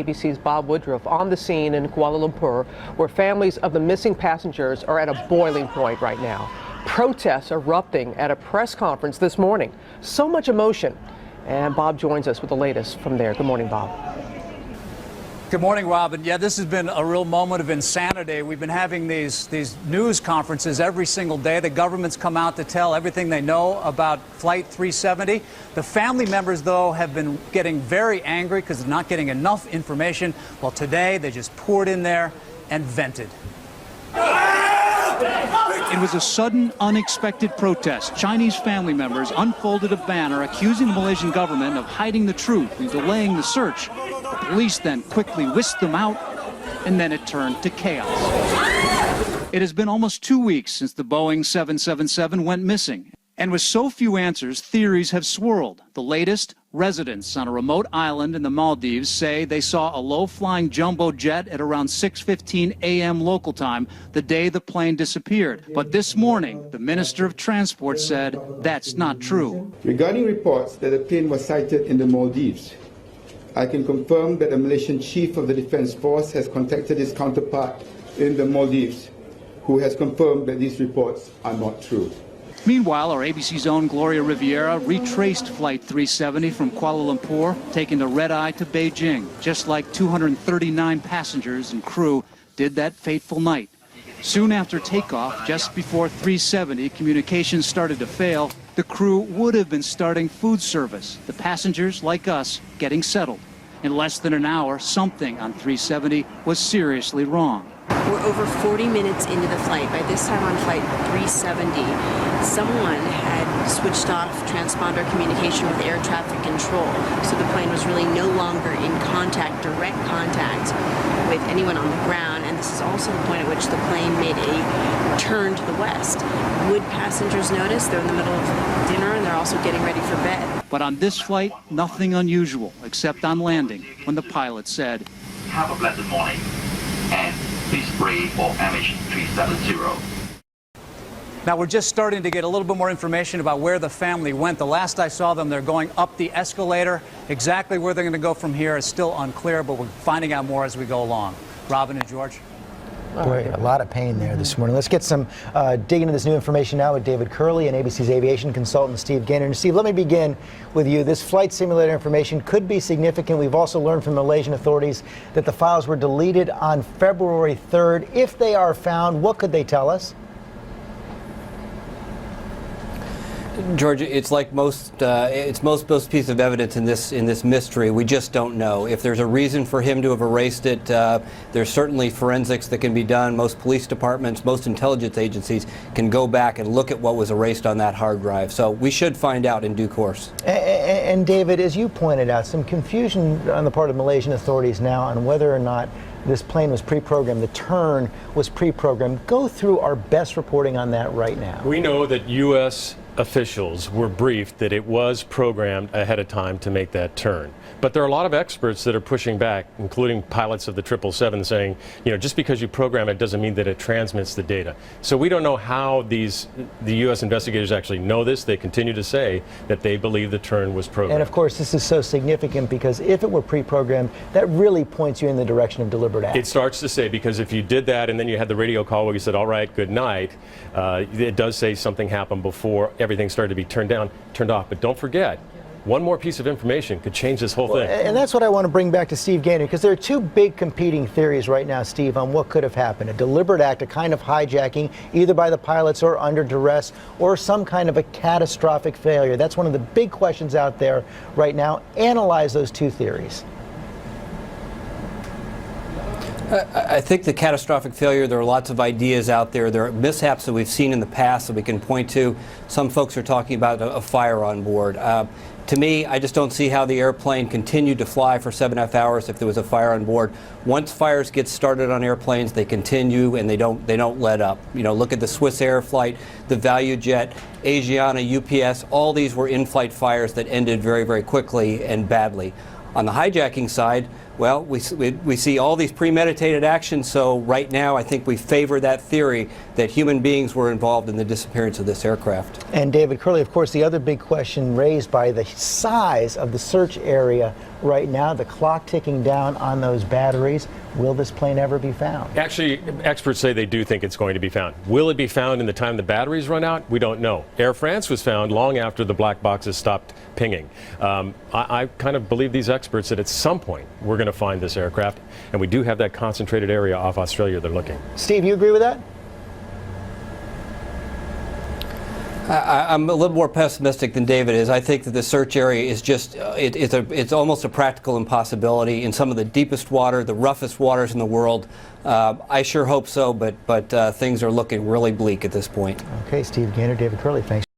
ABC's Bob Woodruff on the scene in Kuala Lumpur, where families of the missing passengers are at a boiling point right now. Protests erupting at a press conference this morning. So much emotion. And Bob joins us with the latest from there. Good morning, Bob. Good morning, Robin. Yeah, this has been a real moment of insanity. We've been having these news conferences every single day. The government's come out to tell everything they know about Flight 370. The family members, though, have been getting very angry because they're not getting enough information. Well, today they just poured in there and vented. It was a sudden, unexpected protest. Chinese family members unfolded a banner accusing the Malaysian government of hiding the truth and delaying the search. The police then quickly whisked them out, and then it turned to chaos. It has been almost 2 weeks since the Boeing 777 went missing. And with so few answers, theories have swirled. The latest, residents on a remote island in the Maldives say they saw a low-flying jumbo jet at around 6:15 a.m. local time the day the plane disappeared. But this morning, the Minister of Transport said that's not true. Regarding reports that a plane was sighted in the Maldives, I can confirm that the Malaysian Chief of the Defence Force has contacted his counterpart in the Maldives, who has confirmed that these reports are not true. Meanwhile, our ABC's own Gloria Riviera retraced Flight 370 from Kuala Lumpur, taking the red-eye to Beijing, just like 239 passengers and crew did that fateful night. Soon after takeoff, just before 370, communications started to fail. The crew would have been starting food service. The passengers, like us, getting settled. In less than an hour, something on 370 was seriously wrong. We're over 40 minutes into the flight. By this time on Flight 370, someone had switched off transponder communication with air traffic control. So the plane was really no longer in contact, direct contact with anyone on the ground. And this is also the point at which the plane made a turn to the west. Would passengers notice? They're in the middle of dinner and they're also getting ready for bed. But on this flight, nothing unusual, except on landing, when the pilot said, "Have a blessed morning, and please pray for MH370. Now, we're just starting to get a little bit more information about where the family went. The last I saw them, they're going up the escalator. Exactly where they're going to go from here is still unclear, but we're finding out more as we go along. Robin and George. Boy, a lot of pain there this morning. Let's get some dig into this new information now with David Curley and ABC's aviation consultant Steve Gaynor. And Steve, let me begin with you. This flight simulator information could be significant. We've also learned from Malaysian authorities that the files were deleted on February 3rd. If they are found, what could they tell us? George, it's like most piece of evidence in this mystery. We just don't know. If there's a reason for him to have erased it, there's certainly forensics that can be done. Most police departments, most intelligence agencies can go back and look at what was erased on that hard drive. So we should find out in due course. And David, as you pointed out, some confusion on the part of Malaysian authorities now on whether or not this plane was pre-programmed, the turn was pre-programmed. Go through our best reporting on that right now. We know that U.S. officials were briefed that it was programmed ahead of time to make that turn. But there are a lot of experts that are pushing back, including pilots of the 777, saying, you know, just because you program it doesn't mean that it transmits the data. So we don't know how the U.S. investigators actually know this. They continue to say that they believe the turn was programmed. And of course, this is so significant because if it were pre-programmed, that really points you in the direction of deliberate act. It starts to say, because if you did that and then you had the radio call where you said, all right, good night, it does say something happened before everything started to be turned off. But don't forget, one more piece of information could change this whole thing. And that's what I want to bring back to Steve Gaynor, because there are two big competing theories right now, Steve, on what could have happened. A deliberate act, a kind of hijacking, either by the pilots or under duress, or some kind of a catastrophic failure. That's one of the big questions out there right now. Analyze those two theories. I think the catastrophic failure, there are lots of ideas out there. There are mishaps that we've seen in the past that we can point to. Some folks are talking about a fire on board. To me, I just don't see how the airplane continued to fly for 7.5 hours if there was a fire on board. Once fires get started on airplanes, they continue and they don't let up. You know, look at the Swiss Air flight, the Value Jet, Asiana, UPS, all these were in-flight fires that ended very, very quickly and badly. On the hijacking side, well, we see all these premeditated actions, so right now I think we favor that theory that human beings were involved in the disappearance of this aircraft. And David Curley, of course, the other big question raised by the size of the search area right now, the clock ticking down on those batteries. Will this plane ever be found? Actually, experts say they do think it's going to be found. Will it be found in the time the batteries run out? We don't know. Air France was found long after the black boxes stopped pinging. I kind of believe these experts that at some point we're going to find this aircraft, and we do have that concentrated area off Australia they're looking. Steve, you agree with that? I'm a little more pessimistic than David is. I think that the search area is just, it's almost a practical impossibility in some of the deepest water, the roughest waters in the world. I sure hope so, but things are looking really bleak at this point. Okay, Steve Gaynor, David Curley, thanks.